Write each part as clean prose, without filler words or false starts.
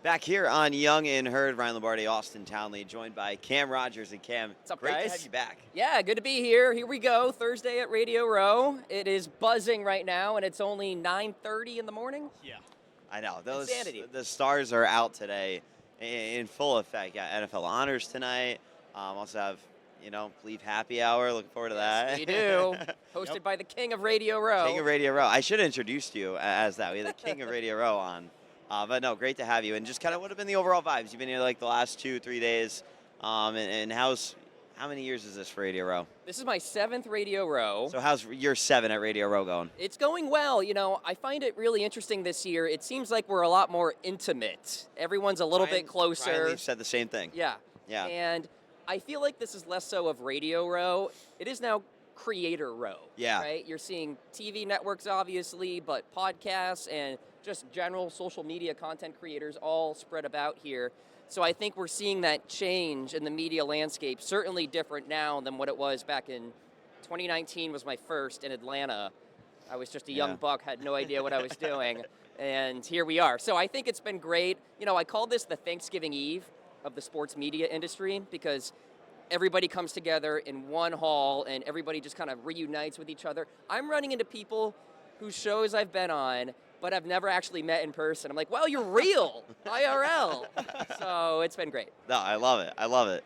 Back here on Young and Heard, Ryan Lombardi, Austin Townley, joined by Cam Rogers. And Cam, What's up, great guys? to have you back. Yeah, good to be here. Here we go, Thursday at Radio Row. It is buzzing right now, and it's only 9:30 in the morning. Yeah. I know. Insanity. The stars are out today in full effect. Yeah, NFL honors tonight. Also have, Bleav happy hour. Looking forward to that. We do. Hosted by the King of Radio Row. King of Radio Row. I should have introduced you as that. We had the King of Radio Row on. But no, great to have you. And just kind of what have been the overall vibes? You've been here like the last 2-3 days. And how many years is this for Radio Row? This is my 7th Radio Row. So how's year 7 at Radio Row going? It's going well. I find it really interesting this year. It seems like we're a lot more intimate. Everyone's a little bit closer. Ryan Leaf said the same thing. Yeah. Yeah. And I feel like this is less so of Radio Row. It is now Creator Row. Yeah. Right? You're seeing TV networks, obviously, but podcasts and just general social media content creators all spread about here. So I think we're seeing that change in the media landscape, certainly different now than what it was back in 2019 was my first in Atlanta. I was just a young buck, had no idea what I was doing, and here we are. So I think it's been great. I call this the Thanksgiving Eve of the sports media industry because everybody comes together in one hall and everybody just kind of reunites with each other. I'm running into people whose shows I've been on but I've never actually met in person. I'm like, well, you're real, IRL. So it's been great. No, I love it. I love it.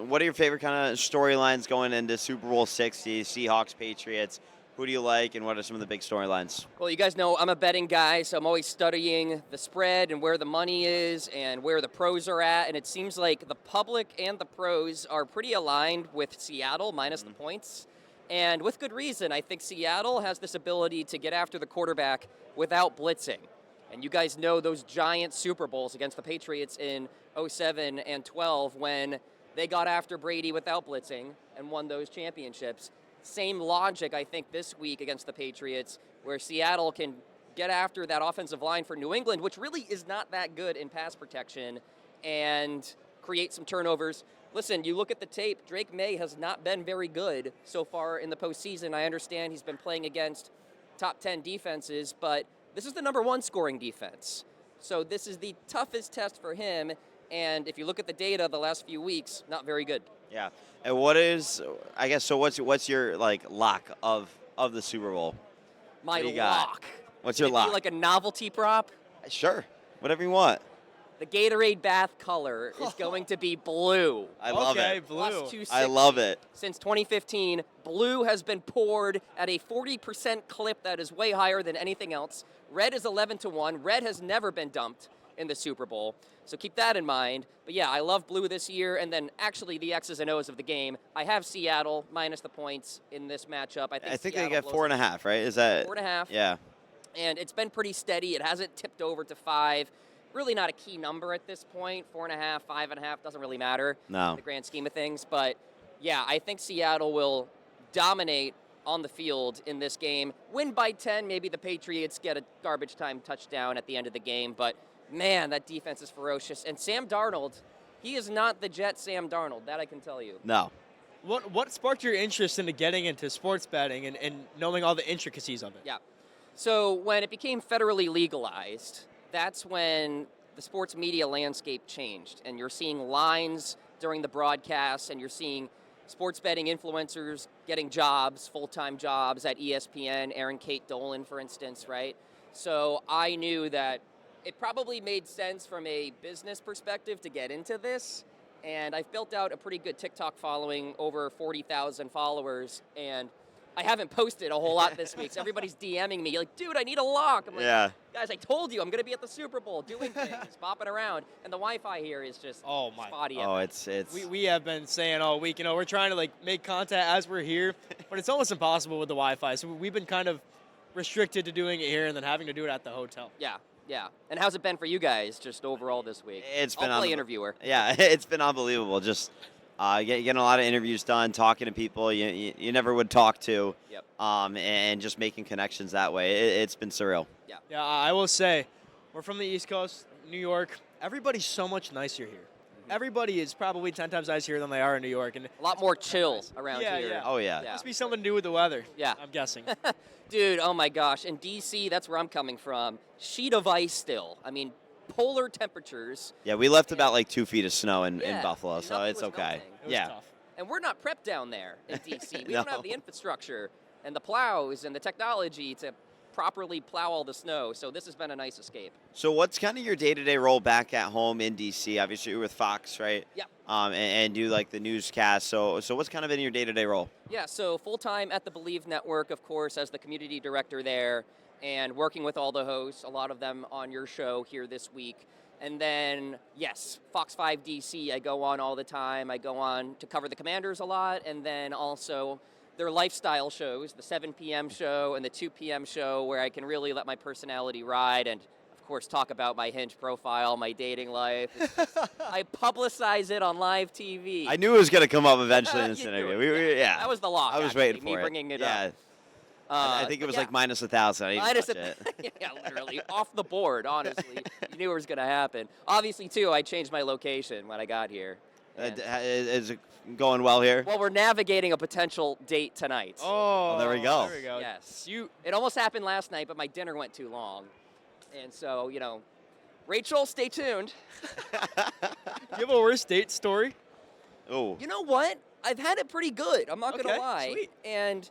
What are your favorite kind of storylines going into Super Bowl 60, Seahawks, Patriots? Who do you like, and what are some of the big storylines? Well, you guys know I'm a betting guy, so I'm always studying the spread and where the money is and where the pros are at, and it seems like the public and the pros are pretty aligned with Seattle, minus the points. And with good reason. I think Seattle has this ability to get after the quarterback without blitzing. And you guys know those giant Super Bowls against the Patriots in 07 and 12 when they got after Brady without blitzing and won those championships. Same logic, I think, this week against the Patriots, where Seattle can get after that offensive line for New England, which really is not that good in pass protection, and create some turnovers. Listen, you look at the tape, Drake May has not been very good so far in the postseason. I understand he's been playing against top 10 defenses, but this is the number 1 scoring defense. So this is the toughest test for him, and if you look at the data the last few weeks, not very good. Yeah. And what's your lock of the Super Bowl? My What do you got? lock. What's your Would it be lock? like a novelty prop? Sure. Whatever you want. The Gatorade bath color is going to be blue. I love Okay, it. blue. Plus 260. I love it. Since 2015, blue has been poured at a 40% clip that is way higher than anything else. Red is 11-1. Red has never been dumped in the Super Bowl. So keep that in mind. But yeah, I love blue this year. And then actually the X's and O's of the game. I have Seattle minus the points in this matchup. I think they Seattle get blows 4.5, right? Is that 4.5. Yeah. And it's been pretty steady. It hasn't tipped over to 5. Really not a key number at this point. 4.5, 5.5, doesn't really matter No. in the grand scheme of things. But yeah, I think Seattle will dominate on the field in this game. Win by 10, maybe the Patriots get a garbage time touchdown at the end of the game. But man, that defense is ferocious. And Sam Darnold, he is not the Jet Sam Darnold. That I can tell you. No. What sparked your interest into getting into sports betting and knowing all the intricacies of it? Yeah. So when it became federally legalized, that's when the sports media landscape changed. And you're seeing lines during the broadcasts, and you're seeing sports betting influencers getting jobs, full-time jobs at ESPN, Aaron Kate Dolan, for instance, right? So I knew that it probably made sense from a business perspective to get into this. And I've built out a pretty good TikTok following, over 40,000 followers, and I haven't posted a whole lot this week, so everybody's DMing me, like, dude, I need a lock. I'm like, Yeah. guys, I told you I'm going to be at the Super Bowl doing things, bopping around, and the Wi-Fi here is just spotty. Oh, it's We have been saying all week, we're trying to make content as we're here, but it's almost impossible with the Wi-Fi. So we've been kind of restricted to doing it here and then having to do it at the hotel. Yeah. And how's it been for you guys just overall this week? It's been I'll play interviewer. Yeah, it's been unbelievable. Just getting a lot of interviews done, talking to people you never would talk to. Yep. And just making connections that way. It's been surreal. Yeah, I will say, we're from the East Coast, New York. Everybody's so much nicer here. Everybody is probably 10 times nicer here than they are in New York. And A lot more chill around here. Yeah. Oh, yeah. Yeah. must be something to do with the weather. Yeah. I'm guessing. Dude, oh my gosh. In D.C., that's where I'm coming from. Sheet of ice still. I mean, polar temperatures. Yeah, we left about like 2 feet of snow in Yeah, Buffalo, so nothing it's was okay. melting. It was Yeah. tough. And we're not prepped down there in DC. We No. don't have the infrastructure and the plows and the technology to properly plow all the snow. So this has been a nice escape. So what's kind of your day-to-day role back at home in DC? Obviously, you're with Fox, right? Yep. And do like the newscast. So what's kind of been your day-to-day role? Yeah, so full-time at the Bleav network, of course, as the community director there, and working with all the hosts, a lot of them on your show here this week. And then, yes, Fox 5 DC, I go on all the time. I go on to cover the Commanders a lot, and then also their lifestyle shows, the 7 p.m. show and the 2 p.m. show, where I can really let my personality ride and, of course, talk about my Hinge profile, my dating life. It's just, I publicize it on live TV. I knew it was going to come up eventually in this You interview. knew it. Yeah. That was the lock, I was actually, waiting me for it. bringing it yeah. up. I think it but was yeah. like minus 1,000. I didn't Minus touch it. yeah, literally off the board. Honestly, you knew it was going to happen. Obviously, too, I changed my location when I got here. And- Is it going well here? well, we're navigating a potential date tonight. Oh, there we go. There we go. Yes. You It almost happened last night, but my dinner went too long, and so Rachel, stay tuned. you have a worst date story? Oh. You know what? I've had it pretty good. I'm not Okay, gonna lie. sweet. And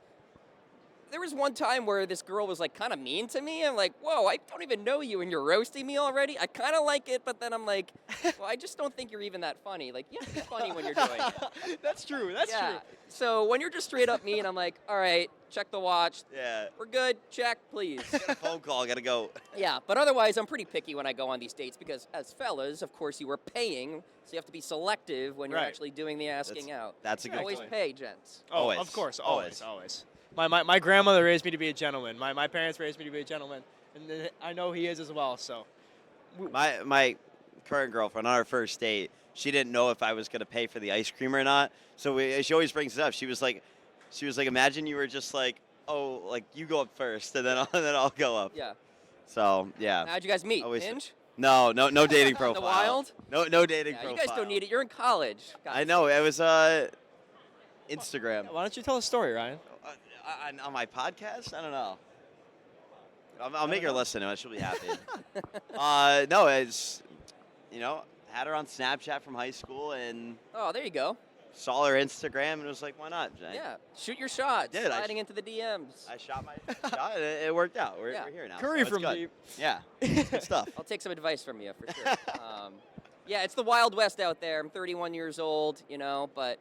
there was one time where this girl was like kind of mean to me. I'm like, whoa, I don't even know you and you're roasting me already. I kind of like it, but then I'm like, well, I just don't think you're even that funny. Like, you have to be funny when you're doing it. That's true. That's yeah. true. So when you're just straight up mean, I'm like, all right, check the watch. Yeah. We're good. Check, please. Got a phone call. Got to go. Yeah, but otherwise, I'm pretty picky when I go on these dates because as fellas, of course, you are paying, so you have to be selective when you're Right. actually doing the asking out. That's a good Always point. pay, gents. Oh, Always. of course, Always. always. My grandmother raised me to be a gentleman. My parents raised me to be a gentleman, and then I know he is as well. So, My current girlfriend on our first date, she didn't know if I was going to pay for the ice cream or not. So she always brings it up. She was like, imagine you were just like, oh, like you go up first, and then I'll go up. Yeah. So yeah. How'd you guys meet? Always- Hinge? No dating In profile. the wild? No dating Yeah, profile. you guys don't need it. You're in college. I know. It was Instagram. why don't you tell a story, Ryan? On my podcast? I don't know. I'll make her listen to it. She'll be happy. No, it's, had her on Snapchat from high school and Oh, there you go. saw her Instagram and was like, why not? Yeah. Shoot your shot. did. I Sliding into the DMs. I shot my shot and it worked out. We're Yeah. here now. Curry so it's from good. deep. Yeah. It's good stuff. I'll take some advice from you for sure. Yeah, it's the Wild West out there. I'm 31 years old, but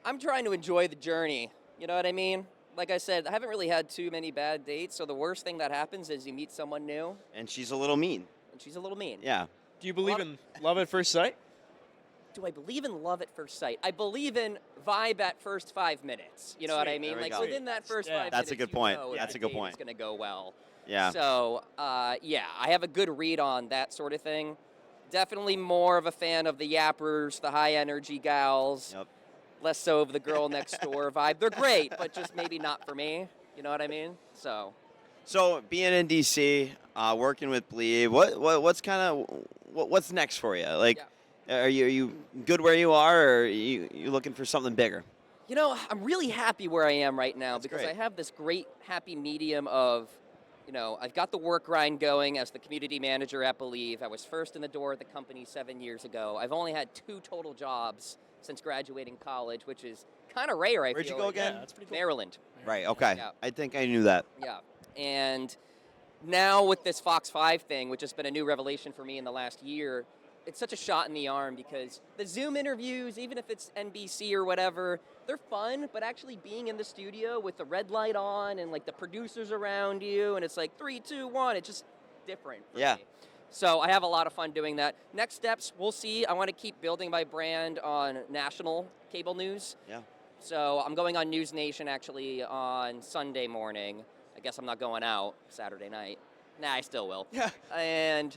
I'm trying to enjoy the journey. You know what I mean? Like I said, I haven't really had too many bad dates, so the worst thing that happens is you meet someone new, And she's a little mean. and she's a little mean. Yeah. Do you believe in love at first sight? Do I believe in love at first sight? I believe in vibe at first 5 minutes. You know what I Sweet. mean? There we Like go. within that first Yeah. 5 That's a minutes, good point. if That's the a good date point. is going to go well. Yeah. So, yeah, I have a good read on that sort of thing. Definitely more of a fan of the yappers, the high energy gals. Yep. Less so of the girl next door vibe. They're great, but just maybe not for me. You know what I mean? So, So being in DC, working with Bleav, what's next for you? Like, are you good where you are, or are you looking for something bigger? I'm really happy where I am right now That's because great. I have this great happy medium of, I've got the work grind going as the community manager at Bleav. I was first in the door at the company 7 years ago. I've only had 2 total jobs since graduating college, which is kind of rare, I Where'd you feel go like. again? Yeah, that's pretty cool. Maryland. Right. Okay. Yeah. I think I knew that. Yeah. And now with this Fox 5 thing, which has been a new revelation for me in the last year, it's such a shot in the arm because the Zoom interviews, even if it's NBC or whatever, they're fun, but actually being in the studio with the red light on and like the producers around you and it's like 3, 2, 1, it's just different for Yeah. me. So I have a lot of fun doing that. Next steps, we'll see. I want to keep building my brand on national cable news. Yeah. So I'm going on News Nation actually on Sunday morning. I guess I'm not going out Saturday night. Nah, I still will. Yeah. And,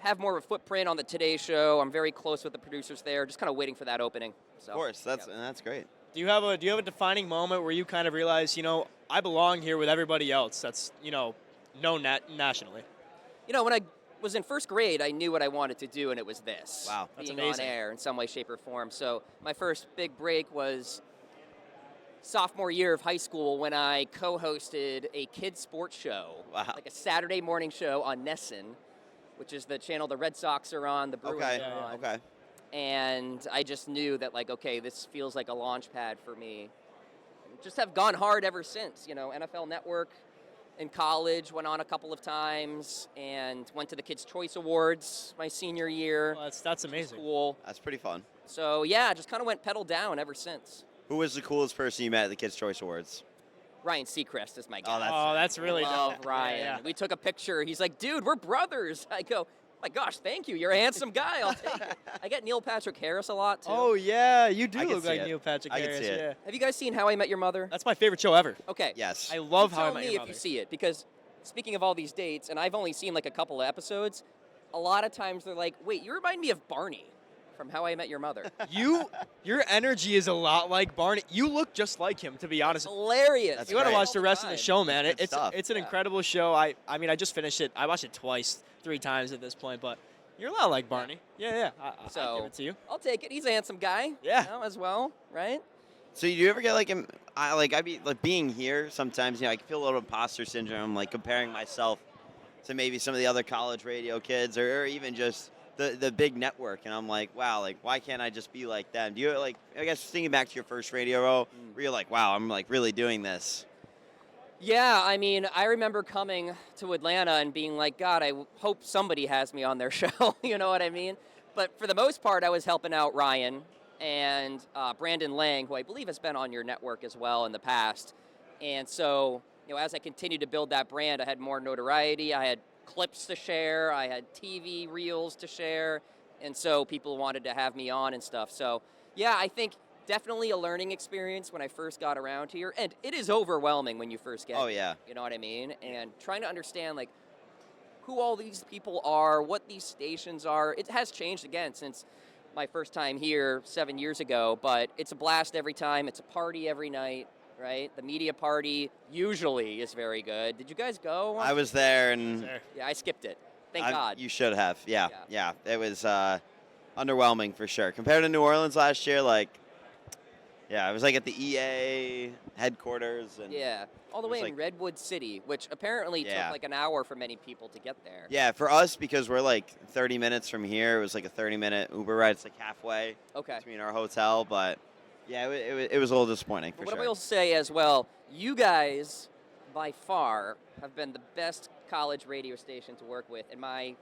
have more of a footprint on the Today Show. I'm very close with the producers there, just kind of waiting for that opening. So, Of course. yeah. That's great. Do you have a defining moment where you kind of realize, I belong here with everybody else that's, known nationally? When I was in first grade, I knew what I wanted to do, and it was this. Wow. That's being amazing. on air in some way, shape, or form. So my first big break was sophomore year of high school when I co-hosted a kids sports show, Wow. like a Saturday morning show on Nessun. which is the channel the Red Sox are on, the Bruins Okay. are on. Okay. And I just knew that, like, okay, this feels like a launch pad for me. Just have gone hard ever since. You know, NFL Network in college, went on a couple of times, and went to the Kids' Choice Awards my senior year. Well, that's amazing. Cool. That's pretty fun. So, yeah, just kind of went pedal down ever since. Who was the coolest person you met at the Kids' Choice Awards? Ryan Seacrest is my guy. That's really Love dope. Ryan. Yeah. We took a picture. He's like, dude, we're brothers. I go, my gosh, thank you. You're a handsome guy. I'll take it. I get Neil Patrick Harris a lot, too. Oh, yeah, you do I can look see like it. Neil Patrick I can Harris. see it. Yeah. Have you guys seen How I Met Your Mother? That's my favorite show ever. Okay. Yes. I love You How I tell Met me Your if Mother. you see it, because speaking of all these dates, and I've only seen like a couple of episodes, a lot of times they're like, wait, you remind me of Barney from How I Met Your Mother. Your energy is a lot like Barney. You look just like him, to be honest. Hilarious. That's You got to great. watch the rest of the show, man. That's good stuff. It's an Yeah. incredible show. I mean, I just finished it. I watched it twice, 3 times at this point, but you're a lot like Barney. Yeah. I give it to you. I'll take it. He's a handsome guy. Yeah. You know, as well, right? So do you ever get like, I be like being here sometimes, you know, I can feel a little imposter syndrome, like comparing myself to maybe some of the other college radio kids or even just the big network. And I'm like, wow, like why can't I just be like them? Do you like, I guess thinking back to your first radio role, where you're like, wow, I'm like really doing this. Yeah, I mean, I remember coming to Atlanta and being like, God, I hope somebody has me on their show. You know what I mean? But for the most part, I was helping out Ryan and Brandon Lang, who I Bleav has been on your network as well in the past. And so, you know, as I continued to build that brand, I had more notoriety. I had clips to share. I had TV reels to share. And so people wanted to have me on and stuff. So, yeah, I think definitely a learning experience when I first got around here. And it is overwhelming when you first get Oh, here, yeah. You know what I mean? And trying to understand, like, who all these people are, what these stations are. It has changed again since my first time here 7 years ago, but it's a blast every time. It's a party every night, right? The media party usually is very good. Did you guys go? I was there and Yeah, I skipped it. Thank I- God. You should have. Yeah. It was underwhelming for sure. Compared to New Orleans last year, like, yeah, it was like at the EA headquarters. And Yeah, all the it way was in like- Redwood City, which apparently Yeah. took like an hour for many people to get there. Yeah, for us, because we're like 30 minutes from here, it was like a 30-minute Uber ride. It's like halfway Okay. between our hotel, but yeah, it was a little disappointing for But what sure. I will say as well, you guys, by far, have been the best college radio station to work with in my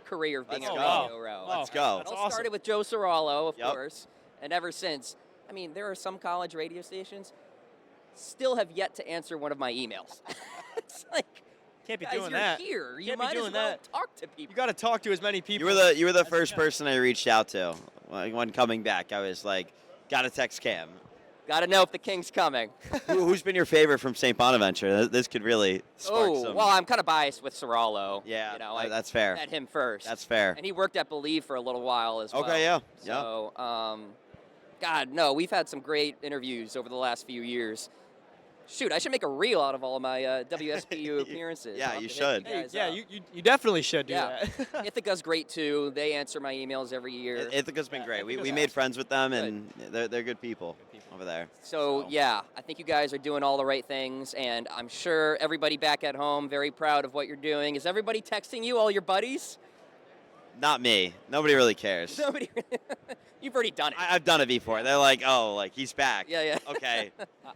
career of being Let's at go. Radio Row. Wow. Let's go. That's It all awesome. started with Joe Sorallo, of Yep. course, and ever since. I mean, there are some college radio stations still have yet to answer one of my emails. It's like, Can't be guys, doing you're that. here. You Can't be might as doing well that. talk to You people. got to talk to as many people. You were the as first can. person I reached out to when coming back. I was like, gotta text Cam. Got to know if the king's coming. Who's been your favorite from St. Bonaventure? This could really spark Oh, some. well, I'm kind of biased with Sorallo. Yeah, You know, I that's fair. met him first. That's fair. And he worked at Bleav for a little while as well. Okay, yeah. So, God, no, we've had some great interviews over the last few years. Shoot, I should make a reel out of all my WSPU appearances. Yeah, I'll have you to hit should. guys Yeah, up. you definitely should do Yeah. that. Ithaca's great too. They answer my emails every year. Ithaca's been great. We Ithaca's made friends with them, Good. and they're good people over there. So, yeah, I think you guys are doing all the right things, and I'm sure everybody back at home very proud of what you're doing. Is everybody texting you, all your buddies? Not me. Nobody really cares. Nobody. You've already done it. I've done it before. They're like, oh, like he's back. Yeah. Okay.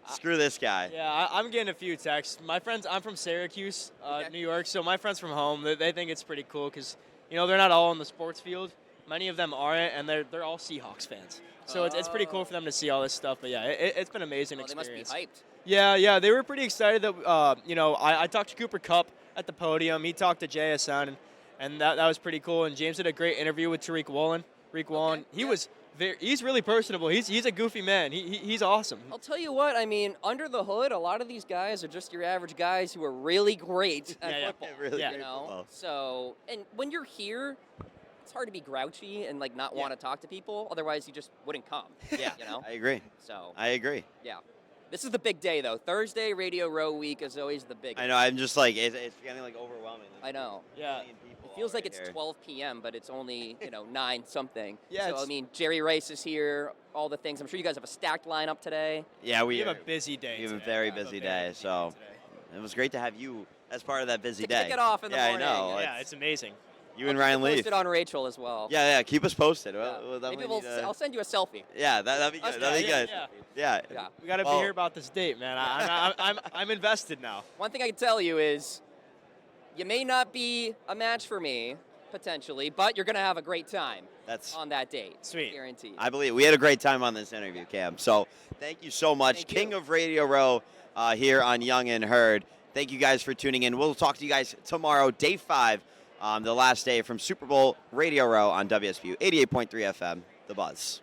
Screw this guy. Yeah, I'm getting a few texts. My friends, I'm from Syracuse, Okay. New York, so my friends from home, they think it's pretty cool because, you know, they're not all in the sports field. Many of them aren't, and they're all Seahawks fans. So it's pretty cool for them to see all this stuff. But yeah, it's been an amazing Oh, they must be experience. hyped. Yeah, they were pretty excited that, you know, I talked to Cooper Kupp at the podium. He talked to JSN, and that was pretty cool. And James did a great interview with Tariq Woolen. He's really personable. He's a goofy man. He's awesome. I'll tell you what, I mean, under the hood, a lot of these guys are just your average guys who are really great at Yeah. football. Really Yeah. great You know? football. So, and when you're here, it's hard to be grouchy and like not Yeah. want to talk to people. Otherwise, you just wouldn't come. Yeah, You know? I agree. So, I agree. yeah. This is the big day, though. Thursday, Radio Row Week is always the big. I know. I'm just like, it's getting like overwhelming. I know. Yeah. It feels like it's 12 p.m., but it's only, 9 something. Yeah, So, it's- I mean, Jerry Rice is here, all the things. I'm sure you guys have a stacked lineup today. Yeah, We have a busy day. We have a today. very We have busy a very day, busy so today. It was great to have you as part of that busy To day. kick it off in the yeah, morning. I know. Yeah, it's amazing. You and I'll keep Ryan it Leaf. posted on Rachel as well. Yeah, keep us posted. Yeah. Well, that Maybe might need to- I'll send you a selfie. Yeah, that'd be Us good. That'd be guys. good. Yeah. Yeah. We got to Well- be here about this date, man. I'm invested now. One thing I can tell you is you may not be a match for me, potentially, but you're going to have a great time That's on that date. Sweet. Guaranteed. I Bleav we had a great time on this interview, Cam. So thank you so much. Thank King you. of Radio Row here on Young and Heard. Thank you guys for tuning in. We'll talk to you guys tomorrow, day 5, the last day from Super Bowl Radio Row on WSBU 88.3 FM, The Buzz.